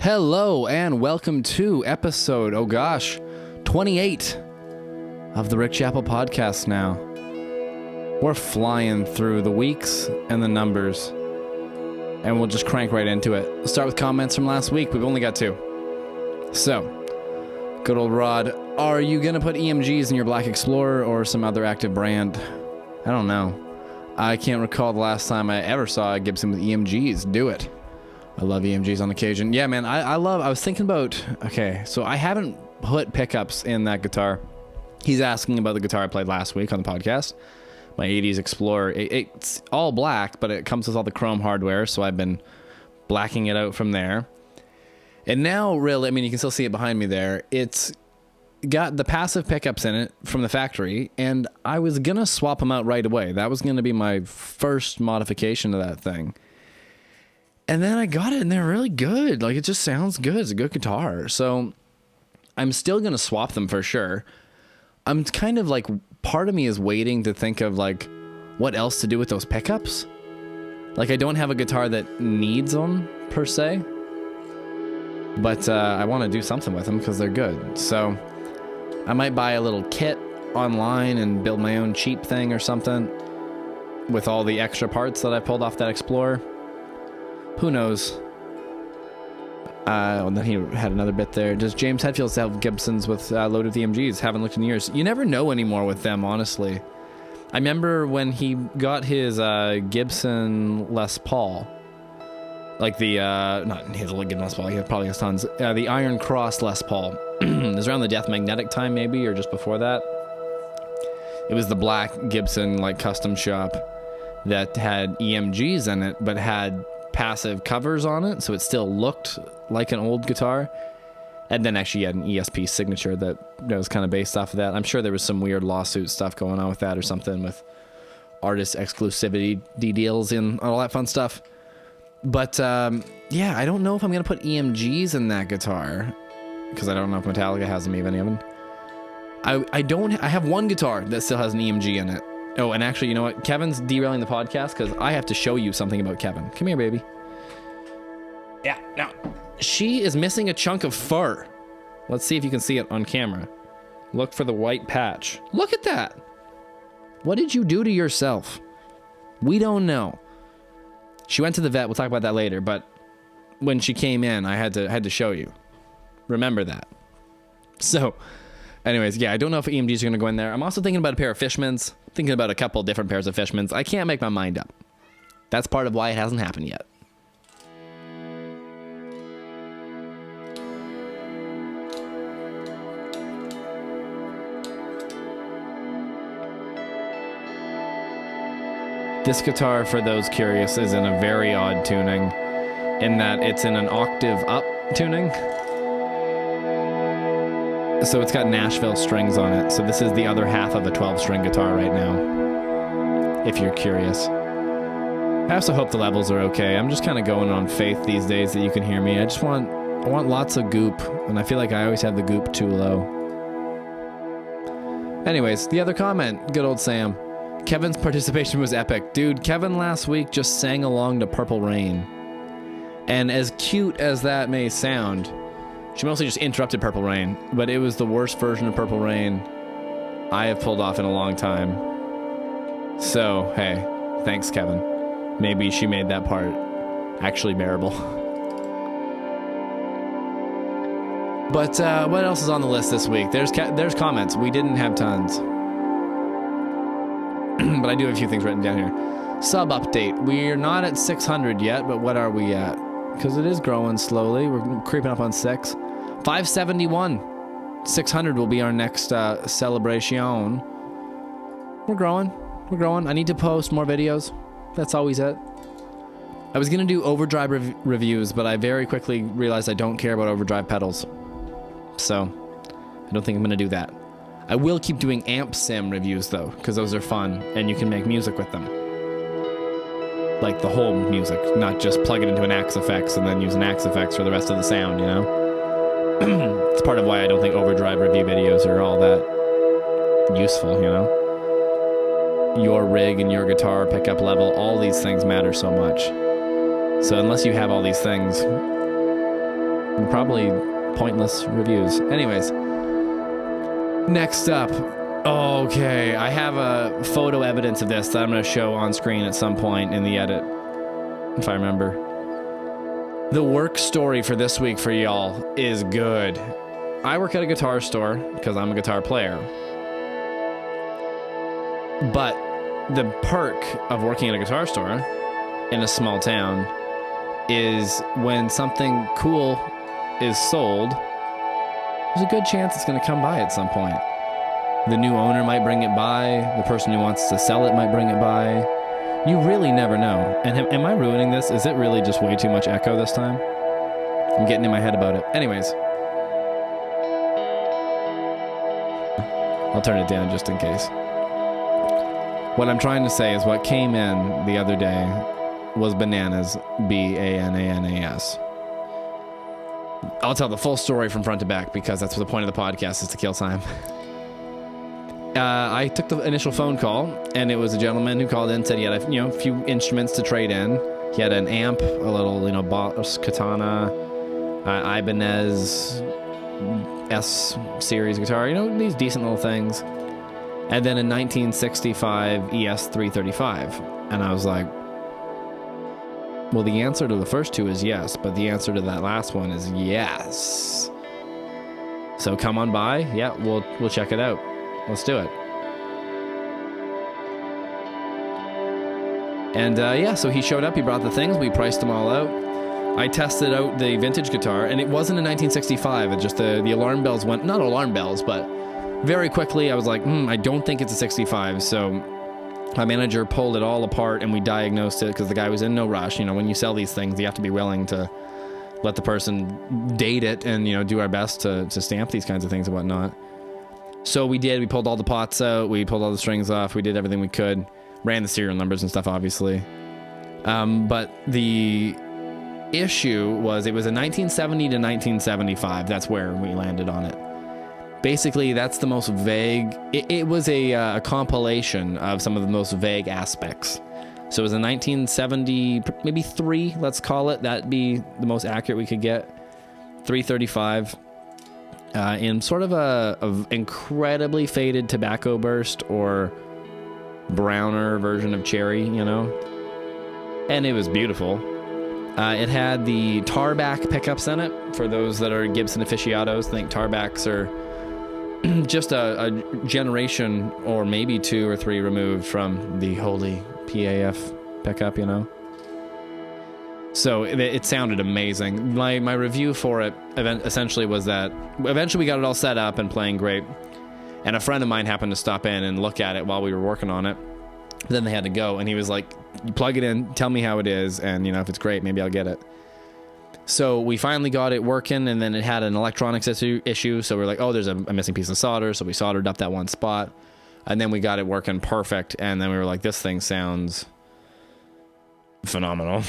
Hello and welcome to episode, 28 of the Rick Chappell podcast now. We're flying through the weeks and the numbers, and we'll just crank right into it. We'll start with comments from last week. We've only got 2. So, good old Rod, are you going to put EMGs in your Black Explorer or some other active brand? I don't know. I can't recall the last time I ever saw a Gibson with EMGs. Do it. I love EMGs on occasion. Yeah, man, I was thinking about, so I haven't put pickups in that guitar. He's asking about the guitar I played last week on the podcast, my 80s Explorer. It's all black, but it comes with all the chrome hardware, so I've been blacking it out from there. And now, really, I mean, you can still see it behind me there. It's got the passive pickups in it from the factory, and I was going to swap them out right away. That was going to be my first modification to that thing. And then I got it, and they're really good. Like, it just sounds good. It's a good guitar. So I'm still going to swap them for sure. I'm kind of like, part of me is waiting to think of, like, what else to do with those pickups. Like, I don't have a guitar that needs them, per se. But I want to do something with them because they're good. So I might buy a little kit online and build my own cheap thing or something with all the extra parts that I pulled off that Explorer. Who knows? And then he had another bit there. Does James Hetfield still have Gibsons with loaded EMGs? Haven't looked in years. You never know anymore with them, honestly. I remember when he got his Gibson Les Paul. Like the, not his Gibson Les Paul, he probably has tons. The Iron Cross Les Paul. It was around the Death Magnetic time, maybe, or just before that. It was the black Gibson, like, custom shop that had EMGs in it, but had passive covers on it, so it still looked like an old guitar. And then actually had an ESP signature that was kind of based off of that. I'm sure there was some weird lawsuit stuff going on with that or something, with artist exclusivity deals and all that fun stuff. But yeah, I don't know if I'm gonna put EMGs in that guitar because I don't know if Metallica has them, even. I have one guitar that still has an EMG in it. Oh, and actually, you know what? Kevin's derailing the podcast because I have to show you something about Kevin. Come here, baby. Yeah, now, she is missing a chunk of fur. Let's see if you can see it on camera. Look for the white patch. Look at that. What did you do to yourself? We don't know. She went to the vet. We'll talk about that later. But when she came in, I had to show you. Remember that. So, anyways, yeah, I don't know if EMGs are going to go in there. I'm also thinking about a pair of Fishmans. Thinking about a couple different pairs of Fishmans. I can't make my mind up. That's part of why it hasn't happened yet. This guitar, for those curious, is in a very odd tuning, in that it's in an octave up tuning. So it's got Nashville strings on it. So this is the other half of a 12-string guitar right now, if you're curious. I also hope the levels are okay. I'm just kind of going on faith these days that you can hear me. I want lots of goop, and I feel like I always have the goop too low. Anyways, the other comment, good old Sam. Kevin's participation was epic. Dude, Kevin last week just sang along to Purple Rain. And as cute as that may sound, she mostly just interrupted Purple Rain, but it was the worst version of Purple Rain I have pulled off in a long time. So, hey, thanks, Kevin. Maybe she made that part actually bearable. But what else is on the list this week? There's comments. We didn't have tons. But I do have a few things written down here. Sub update. We're not at 600 yet, but what are we at? Because it is growing slowly. We're creeping up on 6. 571. 600 will be our next celebration. We're growing. I need to post more videos. That's always it. I was going to do overdrive reviews, but I very quickly realized I don't care about overdrive pedals. So, I don't think I'm going to do that. I will keep doing amp sim reviews, though, because those are fun, and you can make music with them. Like the whole music, not just plug it into an Axe Effects and then use an Axe Effects for the rest of the sound, you know? It's part of why I don't think overdrive review videos are all that useful, you know? Your rig and your guitar pickup level, all these things matter so much. So unless you have all these things, Probably pointless reviews. Anyways, next up. Okay, I have a photo evidence of this that I'm going to show on screen at some point in the edit, if I remember. The work story for this week for y'all is good. I work at a guitar store because I'm a guitar player. But the perk of working at a guitar store in a small town is when something cool is sold, there's a good chance it's going to come by at some point. The new owner might bring it by. The person who wants to sell it might bring it by. You really never know. And am I ruining this? Is it really just way too much echo this time? I'm getting in my head about it. Anyways. I'll turn it down just in case. What I'm trying to say is what came in the other day was bananas, B-A-N-A-N-A-S. I'll tell the full story from front to back because that's what the point of the podcast is, to kill time. I took the initial phone call, and it was a gentleman who called in and said he had a few instruments to trade in. He had an amp, a little Boss Katana, Ibanez S series guitar, these decent little things, and then a 1965 ES335. And I was like, well, the answer to the first two is yes, but the answer to that last one is yes. So come on by. Yeah, we'll check it out. Let's do it. And so he showed up, he brought the things, we priced them all out. I tested out the vintage guitar, and it wasn't a 1965. It just the alarm bells went, not alarm bells, but very quickly I was like, I don't think it's a 65. So my manager pulled it all apart and we diagnosed it because the guy was in no rush. When you sell these things, you have to be willing to let the person date it and, do our best to stamp these kinds of things and whatnot. So we did. We pulled all the pots out. We pulled all the strings off. We did everything we could. Ran the serial numbers and stuff, obviously. But the issue was it was a 1970 to 1975. That's where we landed on it. Basically, that's the most vague. It was a compilation of some of the most vague aspects. So it was a 1970, maybe 3, let's call it. That'd be the most accurate we could get. 335. In sort of a incredibly faded tobacco burst or browner version of cherry, and it was beautiful. It had the tarback pickups in it. For those that are Gibson aficionados, I think tarbacks are just a generation or maybe 2 or 3 removed from the holy PAF pickup, So it sounded amazing. My review for it essentially was that eventually we got it all set up and playing great. And a friend of mine happened to stop in and look at it while we were working on it. Then they had to go, and he was like, you plug it in, tell me how it is, and if it's great, maybe I'll get it. So we finally got it working, and then it had an electronics issue. So we're like, oh, there's a missing piece of solder. So we soldered up that one spot, and then we got it working perfect. And then we were like, this thing sounds phenomenal.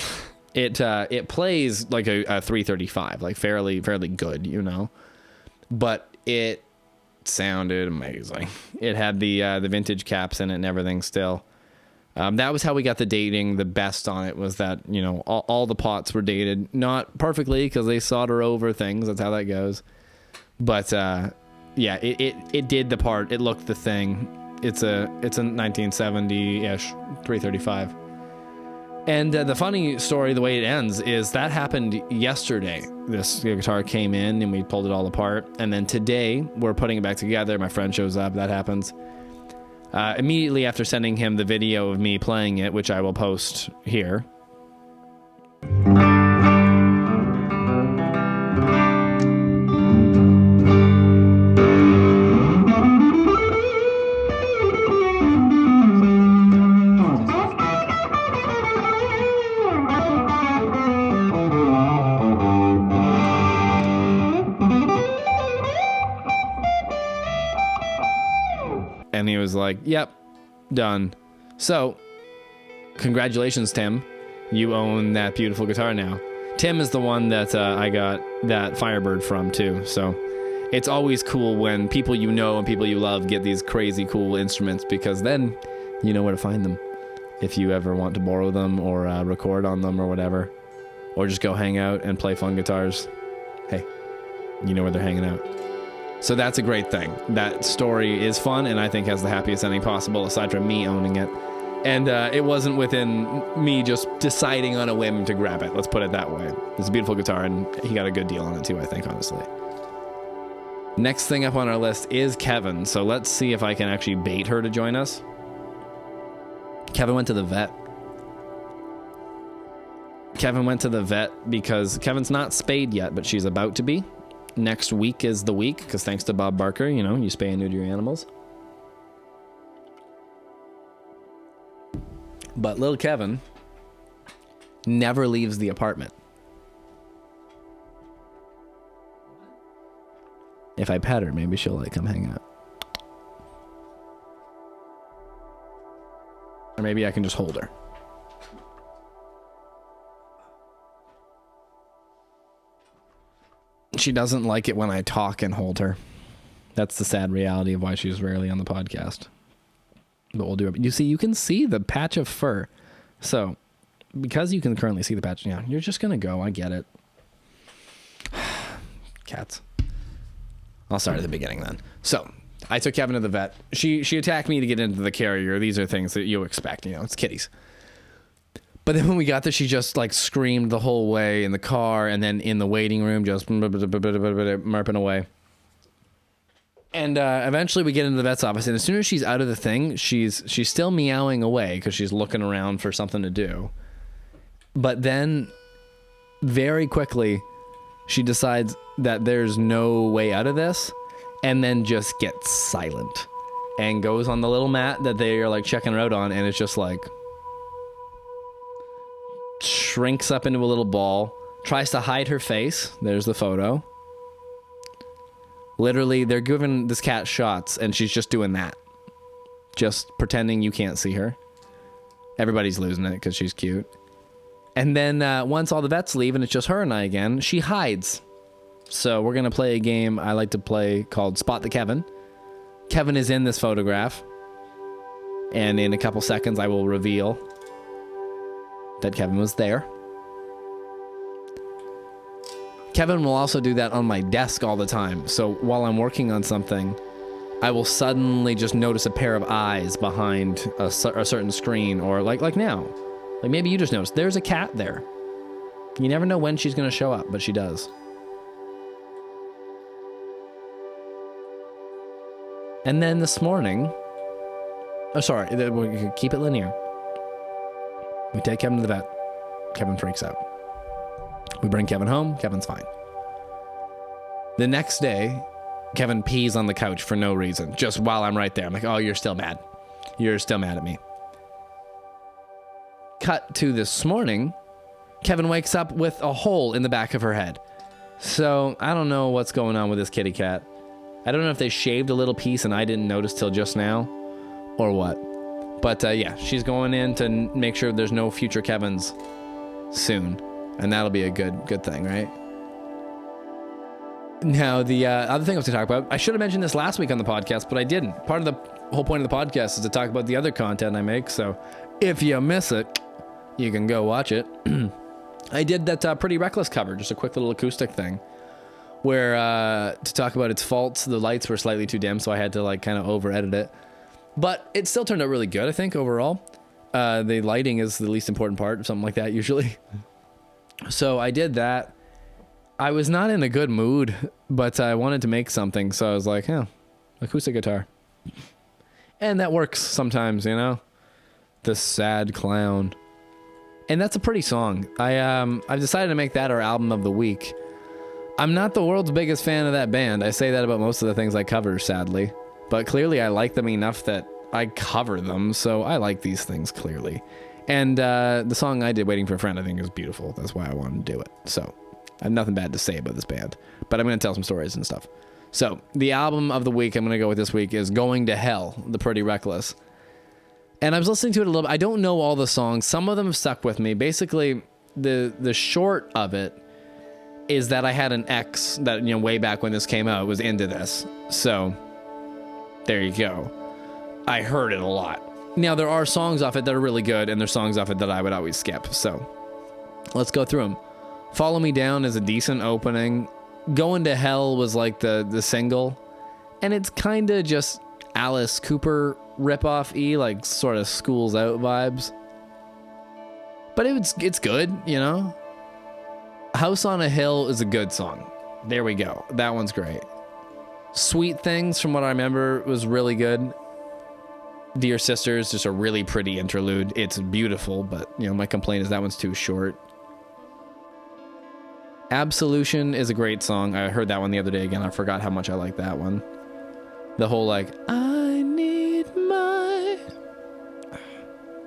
It plays like a 335, like fairly good, but it sounded amazing. It had the vintage caps in it and everything still. That was how we got the dating the best on it, was that, all the pots were dated, not perfectly because they solder over things. That's how that goes. But it did the part. It looked the thing. It's a 1970-ish 335. And the funny story, the way it ends, is that happened yesterday. This guitar came in and we pulled it all apart. And then today we're putting it back together. My friend shows up. That happens. Immediately after sending him the video of me playing it, which I will post here. And he was like, yep, done. So, congratulations, Tim. You own that beautiful guitar now. Tim is the one that I got that Firebird from, too. So, it's always cool when people you know and people you love get these crazy cool instruments, because then you know where to find them if you ever want to borrow them or record on them or whatever. Or just go hang out and play fun guitars. hey, you know where they're hanging out. So that's a great thing. That story is fun, and I think has the happiest ending possible, aside from me owning it. And it wasn't within me just deciding on a whim to grab it. Let's put it that way. It's a beautiful guitar, and he got a good deal on it too, I think, honestly. Next thing up on our list is Kevin. So let's see if I can actually bait her to join us. Kevin went to the vet. Kevin went to the vet because Kevin's not spayed yet, but she's about to be. Next week is the week, because thanks to Bob Barker, you spay and neuter your animals. But little Kevin never leaves the apartment. If I pet her, maybe she'll come hang out. Or maybe I can just hold her. She doesn't like it when I talk and hold her. That's the sad reality of why she's rarely on the podcast. But we'll do it. You can see the patch of fur. So, because you can currently see the patch, you're just going to go. I get it. Cats. I'll start at the beginning then. So, I took Kevin to the vet. She attacked me to get into the carrier. These are things that you expect. It's kitties. But then when we got there, she just screamed the whole way in the car, and then in the waiting room, just murping away. And eventually we get into the vet's office, and as soon as she's out of the thing, she's still meowing away because she's looking around for something to do. But then very quickly, she decides that there's no way out of this, and then just gets silent and goes on the little mat that they are checking her out on, and it's just shrinks up into a little ball, tries to hide her face. There's the photo. Literally, they're giving this cat shots, and she's just doing that. Just pretending you can't see her. Everybody's losing it because she's cute. And then once all the vets leave and it's just her and I again, she hides. So we're going to play a game I like to play called Spot the Kevin. Kevin is in this photograph. And in a couple seconds, I will reveal that Kevin was there. Kevin will also do that on my desk all the time. So while I'm working on something, I will suddenly just notice a pair of eyes behind a certain screen, or like now. Maybe you just noticed there's a cat there. You never know when she's going to show up, but she does. And then this morning, we keep it linear. We take Kevin to the vet. Kevin freaks out. We bring Kevin home. Kevin's fine. The next day, Kevin pees on the couch for no reason. Just while I'm right there. I'm like, oh, you're still mad. You're still mad at me. Cut to this morning, Kevin wakes up with a hole in the back of her head. So I don't know what's going on with this kitty cat. I don't know if they shaved a little piece and I didn't notice till just now, or what. But yeah, she's going in to make sure there's no future Kevins soon. And that'll be a good thing, right? Now, the other thing I was going to talk about, I should have mentioned this last week on the podcast, but I didn't. Part of the whole point of the podcast is to talk about the other content I make. So if you miss it, you can go watch it. I did that Pretty Reckless cover, just a quick little acoustic thing, where to talk about its faults, the lights were slightly too dim, so I had to kind of over-edit it. But it still turned out really good, I think, overall. The lighting is the least important part, something like that, usually. So I did that. I was not in a good mood, but I wanted to make something, so I was like, acoustic guitar. And that works sometimes, The sad clown. And that's a pretty song. I've decided to make that our album of the week. I'm not the world's biggest fan of that band. I say that about most of the things I cover, sadly. But clearly I like them enough that I cover them, so I like these things, clearly. And the song I did, Waiting for a Friend, I think is beautiful. That's why I wanted to do it. So I have nothing bad to say about this band. But I'm going to tell some stories and stuff. So the album of the week I'm going to go with this week is Going to Hell, the Pretty Reckless. And I was listening to it a little bit. I don't know all the songs. Some of them have stuck with me. Basically, the short of it is that I had an ex that, way back when this came out, was into this. So there you go. I heard it a lot. Now, there are songs off it that are really good, and there's songs off it that I would always skip. So let's go through them. Follow Me Down is a decent opening. Going to Hell was like the single, and it's kind of just Alice Cooper ripoff-y, like sort of Schools Out vibes. But it's good, you know? House on a Hill is a good song. There we go. That one's great. Sweet Things, from what I remember, was really good. Dear Sister is just a really pretty interlude. It's beautiful, but, you know, my complaint is that one's too short. Absolution is a great song. I heard that one the other day again. I forgot how much I like that one. The whole, like, I need my...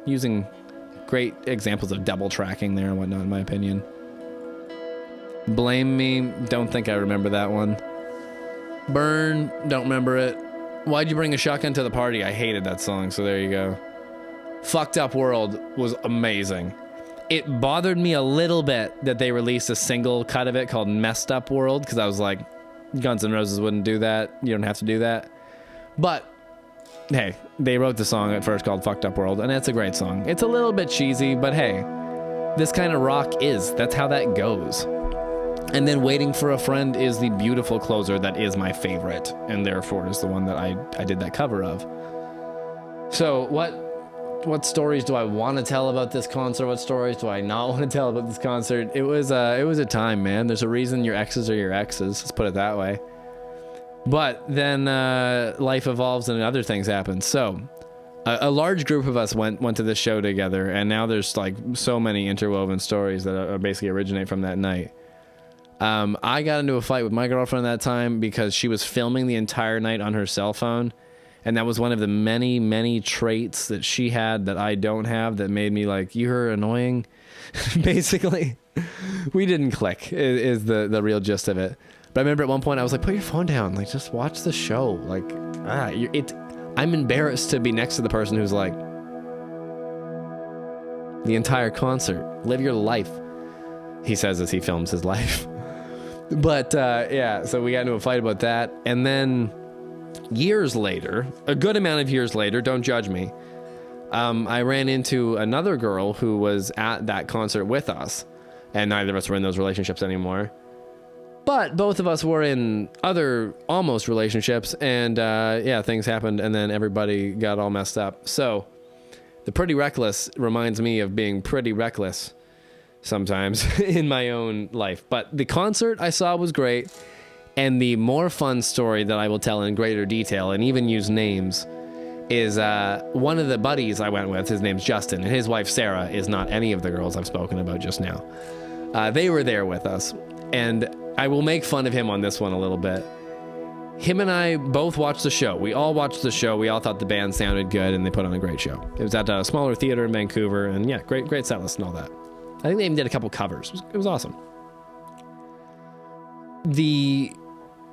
Using great examples of double tracking there and whatnot, in my opinion. Blame Me, don't think I remember that one. Burn, don't remember it. Why'd You Bring a Shotgun to the Party? I hated that song, so there you go. Fucked Up World was amazing. It bothered me a little bit that they released a single cut of it called Messed Up World, because I was like, Guns N' Roses wouldn't do that. You don't have to do that. But, hey, they wrote the song at first called Fucked Up World, and it's a great song. It's a little bit cheesy, but hey, this kind of rock that's how that goes. And then Waiting for a Friend is the beautiful closer that is my favorite, and therefore is the one that I did that cover of. So what stories do I want to tell about this concert? What stories do I not want to tell about this concert? It was a time, man. There's a reason your exes are your exes. Let's put it that way. But then life evolves and other things happen. So a large group of us went to this show together, and now there's like so many interwoven stories that are basically originate from that night. I got into a fight with my girlfriend that time because she was filming the entire night on her cell phone. And that was one of the many, many traits that she had that I don't have that made me like, you're annoying. Basically, we didn't click is the real gist of it. But I remember at one point I was like, put your phone down. Like, just watch the show. Like, I'm embarrassed to be next to the person who's like, the entire concert, live your life. He says as he films his life. But yeah, so we got into a fight about that. And then years later, a good amount of years later, don't judge me, I ran into another girl who was at that concert with us. And neither of us were in those relationships anymore. But both of us were in other almost relationships. And yeah, things happened. And then everybody got all messed up. So the Pretty Reckless reminds me of being pretty reckless sometimes in my own life. But the concert I saw was great, and the more fun story that I will tell in greater detail and even use names is one of the buddies I went with. His name's Justin, and his wife Sarah is not any of the girls I've spoken about just now. They were there with us, and I will make fun of him on this one a little bit. Him and I both watched the show. We all watched the show. We all thought the band sounded good, and they put on a great show. It was at a smaller theater in Vancouver, and yeah, great set list and all that. I think they even did a couple covers. It was awesome.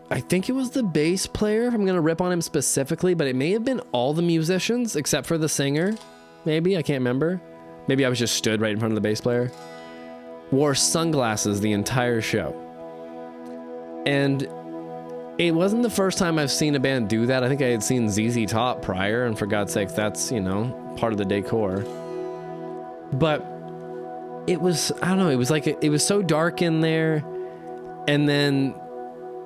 I think it was the bass player, if I'm going to rip on him specifically, but it may have been all the musicians except for the singer. Maybe, I can't remember. Maybe I was just stood right in front of the bass player. Wore sunglasses the entire show. And it wasn't the first time I've seen a band do that. I think I had seen ZZ Top prior, and for God's sakes, that's, you know, part of the decor. But it was, I don't know, it was like, it was so dark in there, and then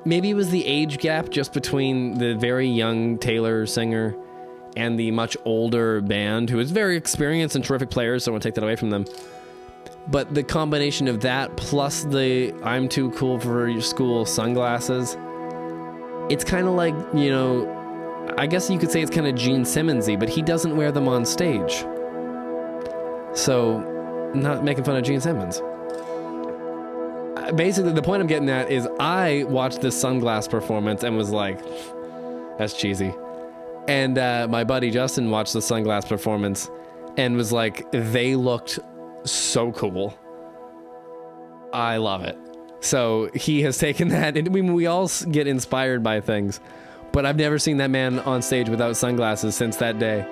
maybe it was the age gap just between the very young Taylor singer and the much older band, who is very experienced and terrific players, so I won't take that away from them. But the combination of that plus the I'm too cool for your school sunglasses, it's kind of like, you know, I guess you could say it's kind of Gene Simmons-y, but he doesn't wear them on stage. So, not making fun of Gene Simmons. Basically, the point I'm getting at is I watched this sunglass performance and was like, that's cheesy. And my buddy Justin watched the sunglass performance and was like, they looked so cool. I love it. So he has taken that, and we all get inspired by things, but I've never seen that man on stage without sunglasses since that day.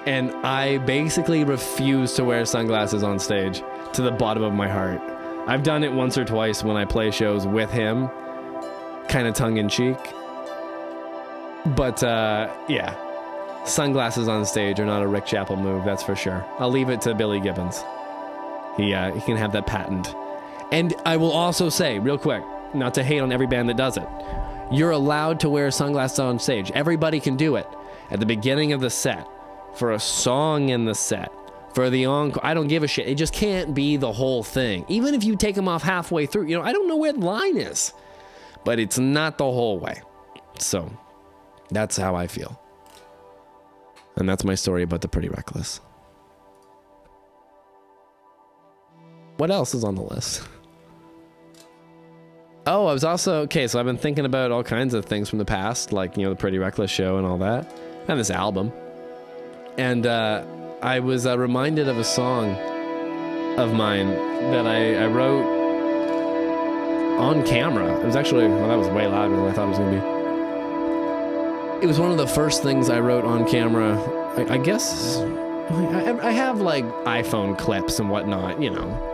And I basically refuse to wear sunglasses on stage to the bottom of my heart. I've done it once or twice when I play shows with him, kind of tongue-in-cheek. But, yeah, sunglasses on stage are not a Rick Chappell move, that's for sure. I'll leave it to Billy Gibbons. He can have that patent. And I will also say, real quick, not to hate on every band that does it. You're allowed to wear sunglasses on stage. Everybody can do it at the beginning of the set, for a song in the set, for the encore. I don't give a shit. It just can't be the whole thing. Even if you take them off halfway through, you know, I don't know where the line is, but it's not the whole way. So that's how I feel. And that's my story about the Pretty Reckless. What else is on the list? Oh, I was also, okay, so I've been thinking about all kinds of things from the past, like, you know, the Pretty Reckless show and all that, and this album. And I was reminded of a song of mine that I wrote on camera. It was actually, well, that was way louder than I thought it was going to be. It was one of the first things I wrote on camera. I guess I have like iPhone clips and whatnot, you know.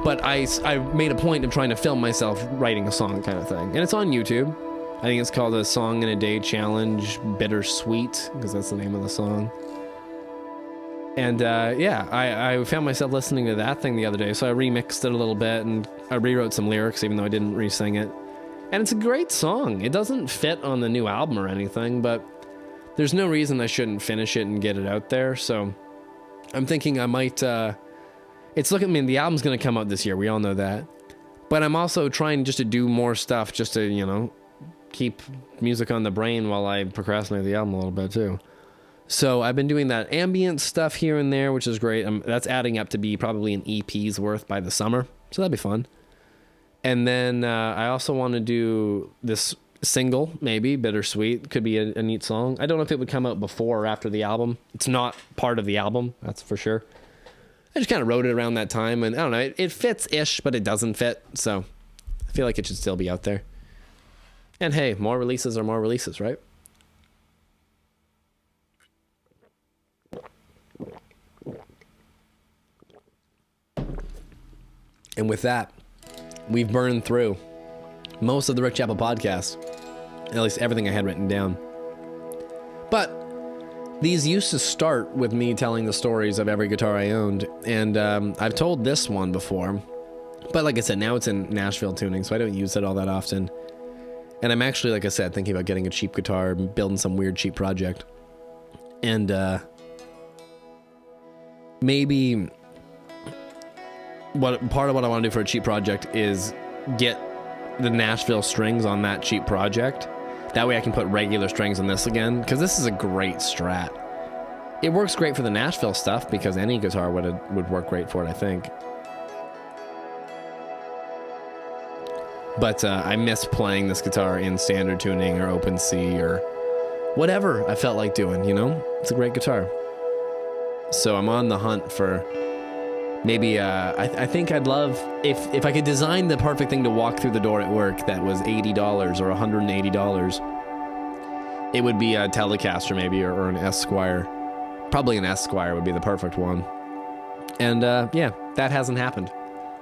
But I made a point of trying to film myself writing a song kind of thing. And it's on YouTube. I think it's called a Song in a Day Challenge, Bittersweet, because that's the name of the song. And yeah, I found myself listening to that thing the other day. So I remixed it a little bit and I rewrote some lyrics, even though I didn't re-sing it. And it's a great song. It doesn't fit on the new album or anything, but there's no reason I shouldn't finish it and get it out there. So I'm thinking I might... it's looking, I mean, the album's going to come out this year. We all know that. But I'm also trying just to do more stuff just to, you know, keep music on the brain while I procrastinate the album a little bit too. So I've been doing that ambient stuff here and there, which is great. That's adding up to be probably an EP's worth by the summer. So that'd be fun. And then I also want to do this single, maybe, Bittersweet. Could be a neat song. I don't know if it would come out before or after the album. It's not part of the album, that's for sure. I just kind of wrote it around that time, and I don't know, it fits-ish, but it doesn't fit, so I feel like it should still be out there. And hey, more releases are more releases, right? And with that, we've burned through most of the Rick Chappell podcast, at least everything I had written down. But these used to start with me telling the stories of every guitar I owned, and I've told this one before, but like I said, now it's in Nashville tuning, so I don't use it all that often. And I'm actually, like I said, thinking about getting a cheap guitar, building some weird cheap project. And maybe part of what I want to do for a cheap project is get the Nashville strings on that cheap project. That way I can put regular strings on this again, because this is a great Strat. It works great for the Nashville stuff, because any guitar would work great for it, I think. But I miss playing this guitar in standard tuning or open C or whatever I felt like doing, you know? It's a great guitar. So I'm on the hunt for maybe, I think I'd love, if I could design the perfect thing to walk through the door at work that was $80 or $180, it would be a Telecaster maybe, or an Esquire. Probably an Esquire would be the perfect one. And yeah, that hasn't happened.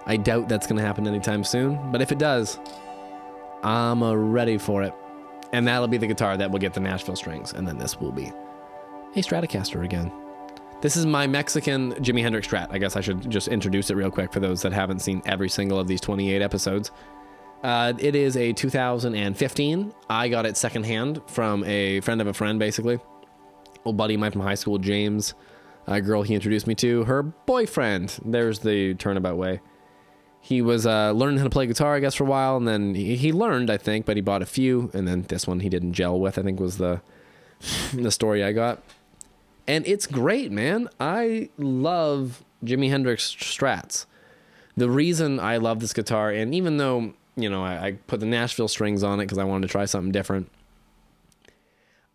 I doubt that's going to happen anytime soon, but if it does, I'm ready for it. And that'll be the guitar that will get the Nashville strings, and then this will be a Stratocaster again. This is my Mexican Jimi Hendrix Strat. I guess I should just introduce it real quick for those that haven't seen every single of these 28 episodes. It is a 2015. I got it secondhand from a friend of a friend, basically. Old buddy of mine from high school, James. A girl he introduced me to. Her boyfriend. There's the turnabout way. He was learning how to play guitar, I guess, for a while, and then he learned, I think, but he bought a few, and then this one he didn't gel with, I think was the story I got. And it's great, man. I love Jimi Hendrix Strats. The reason I love this guitar, and even though, you know, I put the Nashville strings on it because I wanted to try something different,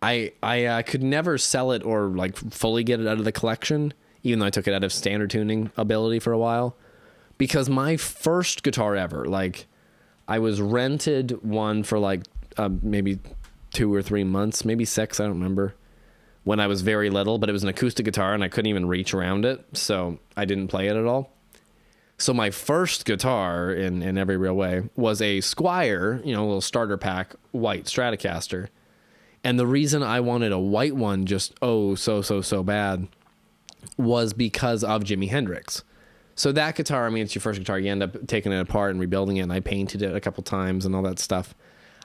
I could never sell it or like fully get it out of the collection, even though I took it out of standard tuning ability for a while. Because my first guitar ever, like, I was rented one for like maybe 2 or 3 months, maybe 6, I don't remember, when I was very little, but it was an acoustic guitar and I couldn't even reach around it, so I didn't play it at all. So my first guitar, in every real way, was a Squire, you know, a little starter pack, white Stratocaster. And the reason I wanted a white one just, so bad, was because of Jimi Hendrix. So that guitar, I mean, it's your first guitar. You end up taking it apart and rebuilding it, and I painted it a couple times and all that stuff.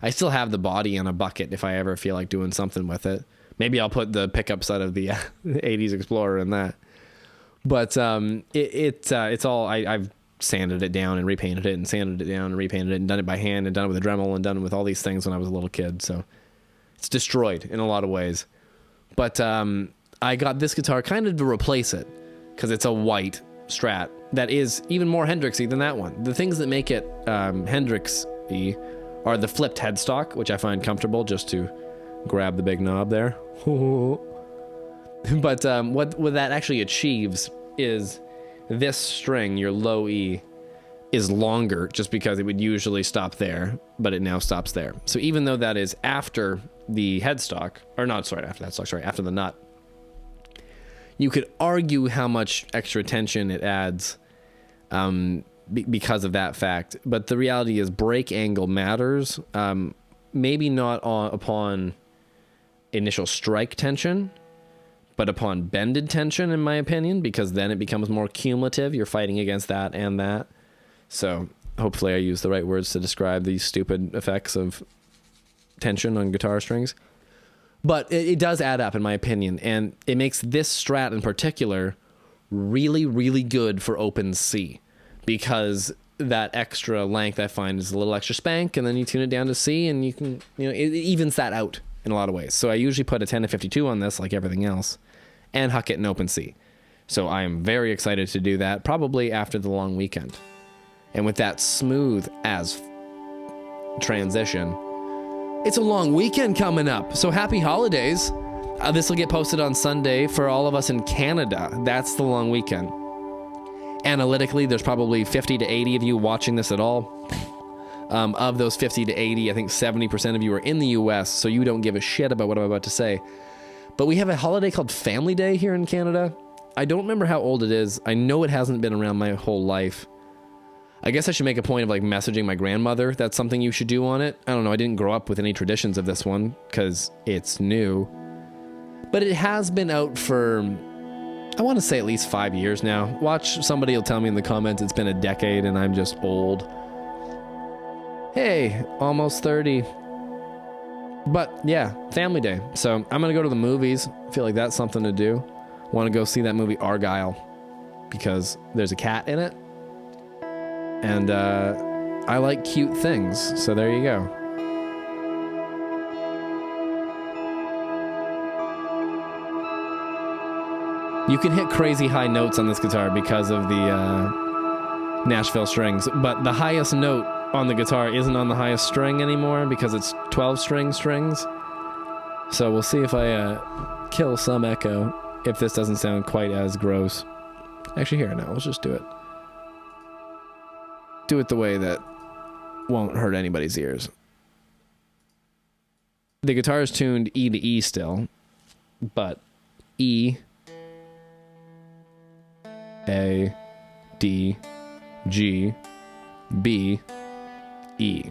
I still have the body in a bucket if I ever feel like doing something with it. Maybe I'll put the pickups out of the 80s Explorer in that. But it's all, I've sanded it down and repainted it and sanded it down and repainted it and done it by hand and done it with a Dremel and done it with all these things when I was a little kid. So it's destroyed in a lot of ways. But I got this guitar kind of to replace it because it's a white Strat that is even more Hendrixy than that one. The things that make it Hendrixy are the flipped headstock, which I find comfortable just to grab the big knob there. But what that actually achieves is this string, your low E, is longer just because it would usually stop there, but it now stops there. So even though that is after the headstock, or not, sorry, after the headstock, sorry, after the nut, you could argue how much extra tension it adds because of that fact. But the reality is break angle matters. Maybe not upon initial strike tension, but upon bended tension, in my opinion, because then it becomes more cumulative. You're fighting against that and that. So hopefully I use the right words to describe these stupid effects of tension on guitar strings. But it does add up, in my opinion, and it makes this Strat in particular really, really good for open C, because that extra length I find is a little extra spank, and then you tune it down to C, and you can, it evens that out in a lot of ways. So I usually put a 10 to 52 on this, like everything else, and huck it in open C. So I am very excited to do that, probably after the long weekend. And with that smooth as transition, it's a long weekend coming up, so happy holidays. This will get posted on Sunday for all of us in Canada. That's the long weekend. Analytically, there's probably 50 to 80 of you watching this at all. Of those 50 to 80, I think 70% of you are in the US, so you don't give a shit about what I'm about to say. But we have a holiday called Family Day here in Canada. I don't remember how old it is. I know it hasn't been around my whole life. I guess I should make a point of like messaging my grandmother. That's something you should do on it. I don't know. I didn't grow up with any traditions of this one because it's new. But it has been out for, I want to say at least 5 years now. Watch, somebody will tell me in the comments it's been a decade and I'm just old. Hey, almost 30. But yeah, Family Day. So I'm going to go to the movies. I feel like that's something to do. Want to go see that movie Argyle because there's a cat in it. And I like cute things, so there you go. You can hit crazy high notes on this guitar because of the Nashville strings, but the highest note on the guitar isn't on the highest string anymore because it's 12-string strings. So we'll see if I kill some echo, if this doesn't sound quite as gross. Actually, here, no, let's just do it. Do it the way that won't hurt anybody's ears. The guitar is tuned E to E still, but E, A, D, G, B, E.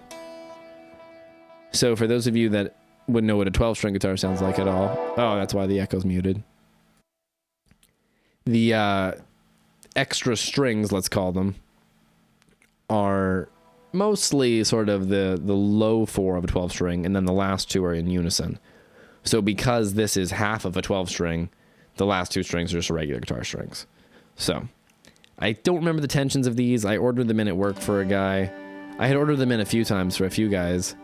So for those of you that wouldn't know what a 12-string guitar sounds like at all, oh, that's why the echo's muted. The extra strings, let's call them, are mostly sort of the low 4 of a 12 string, and then the last 2 are in unison. So because this is half of a 12 string, the last 2 strings are just regular guitar strings. So I don't remember the tensions of these. I ordered them in at work for a guy. I had ordered them in a few times for a few guys.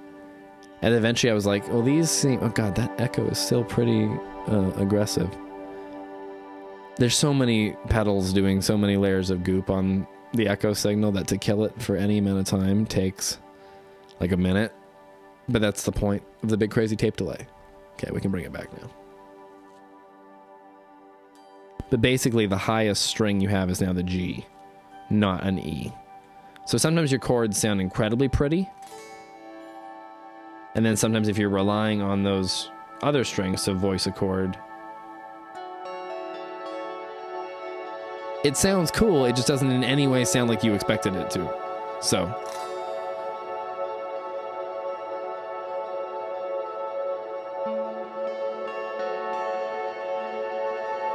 And eventually I was like, oh, these seem, oh God, that echo is still pretty aggressive. There's so many pedals doing so many layers of goop on the echo signal that to kill it for any amount of time takes like a minute. But that's the point of the big crazy tape delay. Okay, we can bring it back now. But basically the highest string you have is now the G, not an E. So sometimes your chords sound incredibly pretty. And then sometimes if you're relying on those other strings to voice a chord, it sounds cool, it just doesn't in any way sound like you expected it to. So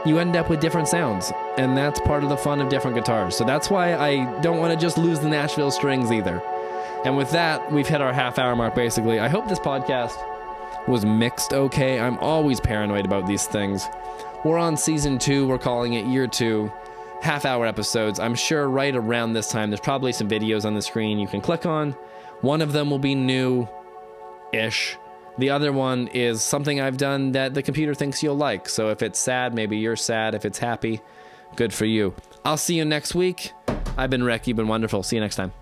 you end up with different sounds, and that's part of the fun of different guitars. So that's why I don't want to just lose the Nashville strings either. And with that, we've hit our half-hour mark, basically. I hope this podcast was mixed okay. I'm always paranoid about these things. We're on season 2. We're calling it year 2. Half-hour episodes. I'm sure right around this time, there's probably some videos on the screen you can click on. One of them will be new-ish. The other one is something I've done that the computer thinks you'll like. So if it's sad, maybe you're sad. If it's happy, good for you. I'll see you next week. I've been Rick. You've been wonderful. See you next time.